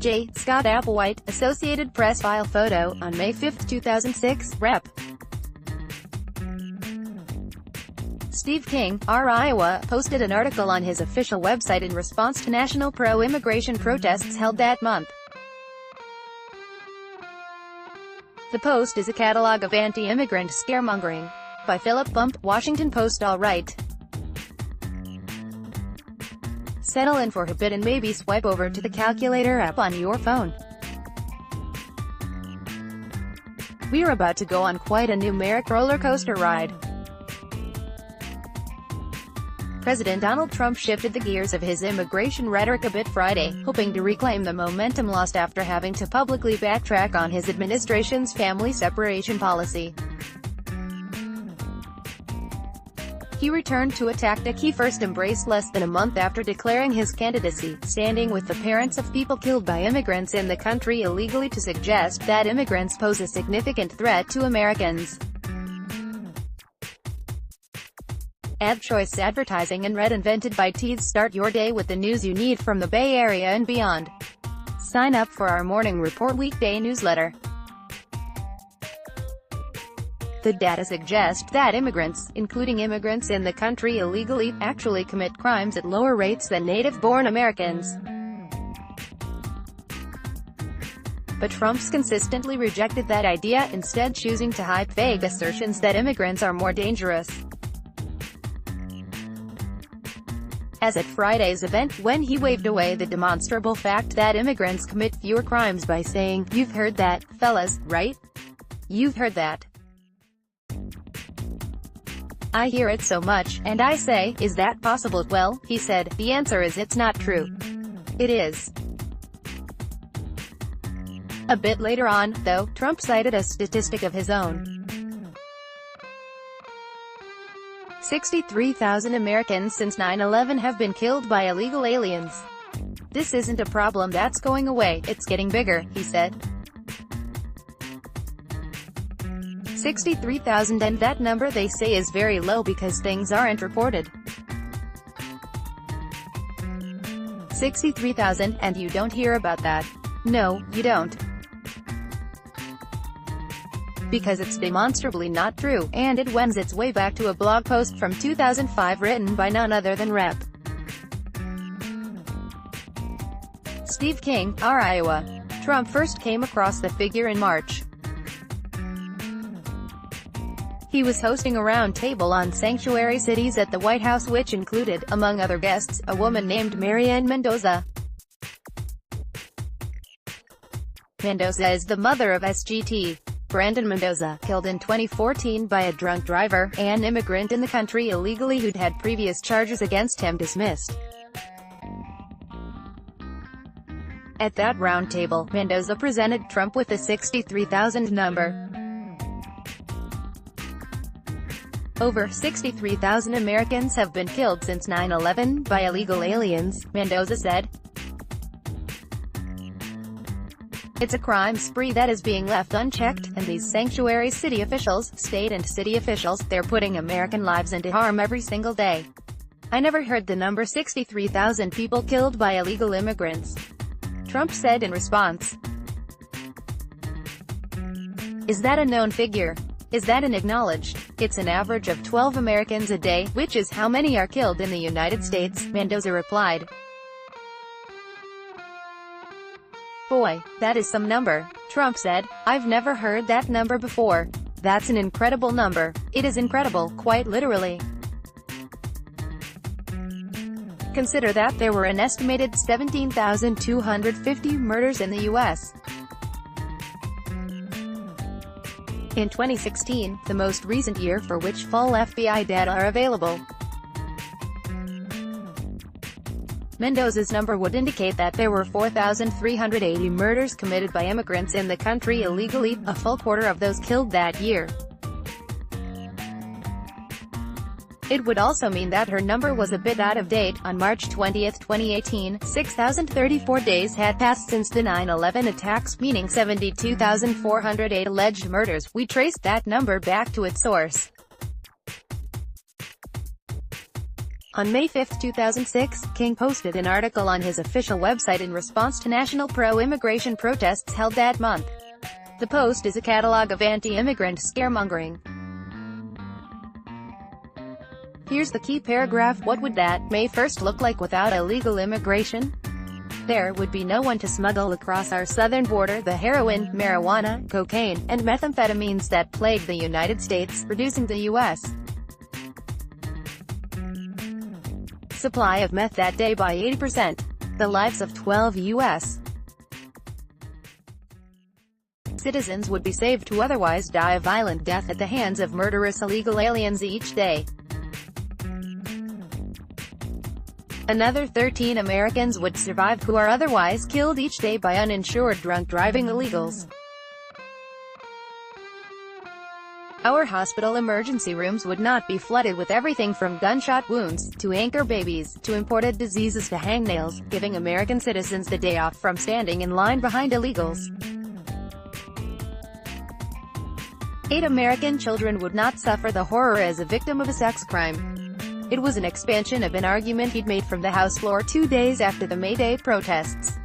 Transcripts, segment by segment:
J. Scott Applewhite, Associated Press file photo, on May 5, 2006, Rep. Steve King, R. Iowa, posted an article on his official website in response to national pro-immigration protests held that month. The post is a catalog of anti-immigrant scaremongering by Philip Bump, Washington Post. All right. Settle in for a bit and maybe swipe over to the calculator app on your phone. We're about to go on quite a numeric roller coaster ride. President Donald Trump shifted the gears of his immigration rhetoric a bit Friday, hoping to reclaim the momentum lost after having to publicly backtrack on his administration's family separation policy. He returned to a tactic he first embraced less than a month after declaring his candidacy, standing with the parents of people killed by immigrants in the country illegally to suggest that immigrants pose a significant threat to Americans. Ad choice advertising and read invented by Tees. Start your day with the news you need from the Bay Area and beyond. Sign up for our Morning Report weekday newsletter. The data suggest that immigrants, including immigrants in the country illegally, actually commit crimes at lower rates than native-born Americans. But Trump's consistently rejected that idea, instead choosing to hype vague assertions that immigrants are more dangerous. As at Friday's event, when he waved away the demonstrable fact that immigrants commit fewer crimes by saying, "You've heard that, fellas, right? You've heard that. I hear it so much, and I say, is that possible?" "Well," he said, "the answer is it's not true. It is." A bit later on, though, Trump cited a statistic of his own. 63,000 Americans since 9/11 have been killed by illegal aliens. "This isn't a problem that's going away, it's getting bigger," he said. 63,000, and that number they say is very low because things aren't reported. 63,000, and you don't hear about that. No, you don't. Because it's demonstrably not true, and it wends its way back to a blog post from 2005 written by none other than Rep. Steve King, R. Iowa. Trump first came across the figure in March. He was hosting a roundtable on sanctuary cities at the White House, which included, among other guests, a woman named Marianne Mendoza. Mendoza is the mother of SGT. Brandon Mendoza, killed in 2014 by a drunk driver, an immigrant in the country illegally who'd had previous charges against him dismissed. At that roundtable, Mendoza presented Trump with the 63,000 number. Over 63,000 Americans have been killed since 9/11 by illegal aliens, Mendoza said. It's a crime spree that is being left unchecked, and these sanctuary city officials, state and city officials, they're putting American lives into harm every single day. I never heard the number 63,000 people killed by illegal immigrants, Trump said in response. Is that a known figure? Is that an acknowledged? It's an average of 12 Americans a day, which is how many are killed in the United States, Mendoza replied. Boy, that is some number, Trump said. I've never heard that number before. That's an incredible number. It is incredible, quite literally. Consider that there were an estimated 17,250 murders in the U.S. in 2016, the most recent year for which full FBI data are available. Mendoza's number would indicate that there were 4,380 murders committed by immigrants in the country illegally, a full quarter of those killed that year. It would also mean that her number was a bit out of date. On March 20, 2018, 6,034 days had passed since the 9/11 attacks, meaning 72,408 alleged murders. We traced that number back to its source. On May 5, 2006, King posted an article on his official website in response to national pro-immigration protests held that month. The post is a catalog of anti-immigrant scaremongering. Here's the key paragraph. What would that May 1st look like without illegal immigration? There would be no one to smuggle across our southern border the heroin, marijuana, cocaine, and methamphetamines that plague the United States, reducing the U.S. supply of meth that day by 80%. The lives of 12 U.S. citizens would be saved who otherwise die a violent death at the hands of murderous illegal aliens each day. Another 13 Americans would survive who are otherwise killed each day by uninsured drunk driving illegals. Our hospital emergency rooms would not be flooded with everything from gunshot wounds, to anchor babies, to imported diseases to hangnails, giving American citizens the day off from standing in line behind illegals. 8 American children would not suffer the horror as a victim of a sex crime. It was an expansion of an argument he'd made from the House floor 2 days after the May Day protests.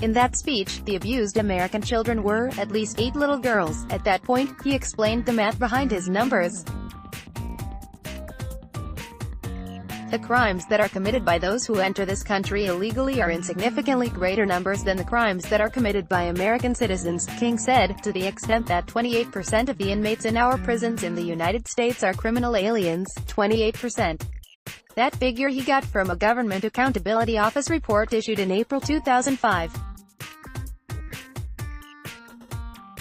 In that speech, the abused American children were, at least 8 little girls. At that point, he explained the math behind his numbers. The crimes that are committed by those who enter this country illegally are in significantly greater numbers than the crimes that are committed by American citizens, King said, to the extent that 28% of the inmates in our prisons in the United States are criminal aliens, 28%. That figure he got from a Government Accountability Office report issued in April 2005.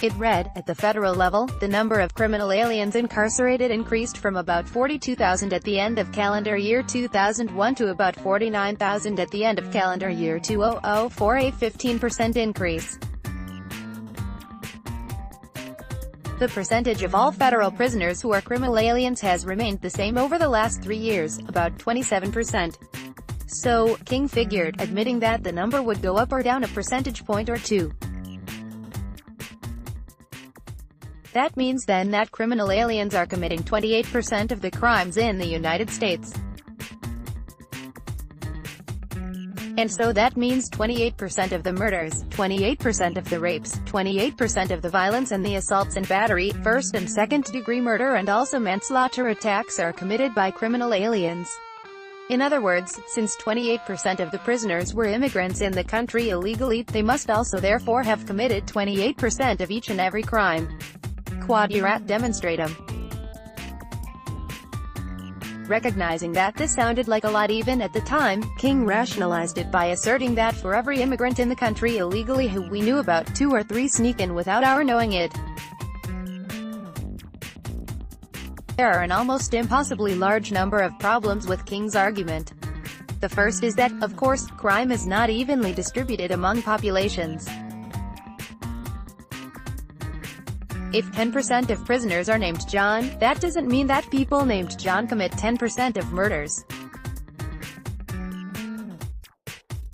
It read, at the federal level, the number of criminal aliens incarcerated increased from about 42,000 at the end of calendar year 2001 to about 49,000 at the end of calendar year 2004, a 15% increase. The percentage of all federal prisoners who are criminal aliens has remained the same over the last 3 years, about 27%. So, King figured, admitting that the number would go up or down a percentage point or two. That means then that criminal aliens are committing 28% of the crimes in the United States. And so that means 28% of the murders, 28% of the rapes, 28% of the violence and the assaults and battery, first and second-degree murder and also manslaughter attacks are committed by criminal aliens. In other words, since 28% of the prisoners were immigrants in the country illegally, they must also therefore have committed 28% of each and every crime. Quod erat demonstratum. Recognizing that this sounded like a lot even at the time, King rationalized it by asserting that for every immigrant in the country illegally who we knew about, 2 or 3 sneak in without our knowing it. There are an almost impossibly large number of problems with King's argument. The first is that, of course, crime is not evenly distributed among populations. If 10% of prisoners are named John, that doesn't mean that people named John commit 10% of murders.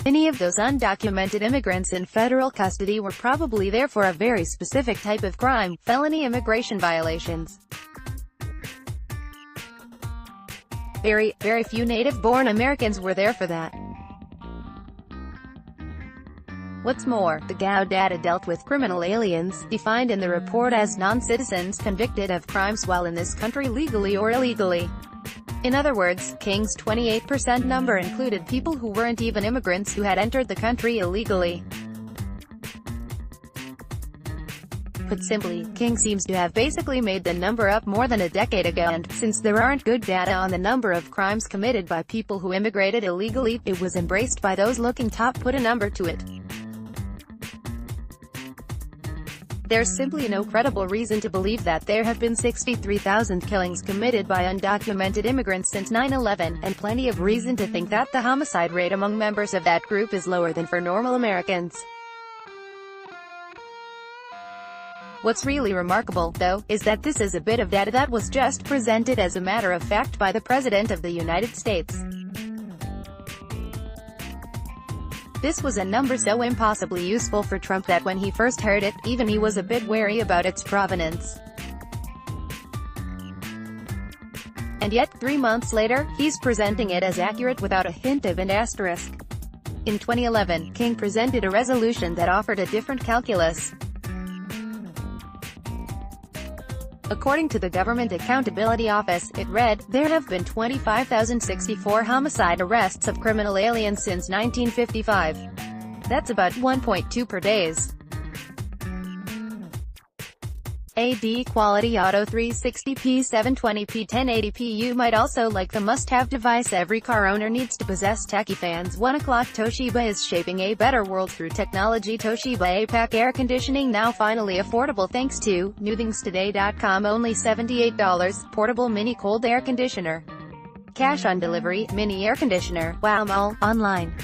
Many of those undocumented immigrants in federal custody were probably there for a very specific type of crime, felony immigration violations. Very few native-born Americans were there for that. What's more, the GAO data dealt with criminal aliens, defined in the report as non-citizens convicted of crimes while in this country legally or illegally. In other words, King's 28% number included people who weren't even immigrants who had entered the country illegally. Put simply, King seems to have basically made the number up more than a decade ago, and, since there aren't good data on the number of crimes committed by people who immigrated illegally, it was embraced by those looking to put a number to it. There's simply no credible reason to believe that there have been 63,000 killings committed by undocumented immigrants since 9/11, and plenty of reason to think that the homicide rate among members of that group is lower than for normal Americans. What's really remarkable, though, is that this is a bit of data that was just presented as a matter of fact by the President of the United States. This was a number so impossibly useful for Trump that when he first heard it, even he was a bit wary about its provenance. And yet, 3 months later, he's presenting it as accurate without a hint of an asterisk. In 2011, King presented a resolution that offered a different calculus. According to the Government Accountability Office, it read, "There have been 25,064 homicide arrests of criminal aliens since 1955. That's about 1.2 per days." AD Quality Auto 360p 720p 1080p. You might also like the must-have device every car owner needs to possess. Techie fans 1 o'clock. Toshiba is shaping a better world through technology. Toshiba APAC air conditioning now finally affordable thanks to newthingstoday.com. Only $78. Portable mini cold air conditioner. Cash on delivery. Mini air conditioner. Wow Mall. Online.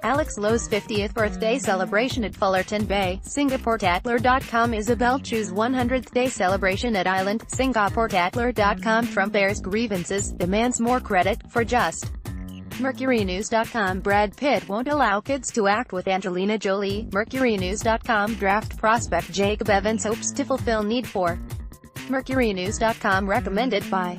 Alex Lowe's 50th birthday celebration at Fullerton Bay, Singapore. Tatler.com. Isabel Chu's 100th day celebration at Island, Singapore. Tatler.com. Trump airs grievances, demands more credit, for just. Mercurynews.com. Brad Pitt won't allow kids to act with Angelina Jolie. Mercurynews.com. Draft prospect Jacob Evans hopes to fulfill need for. Mercurynews.com. Recommended by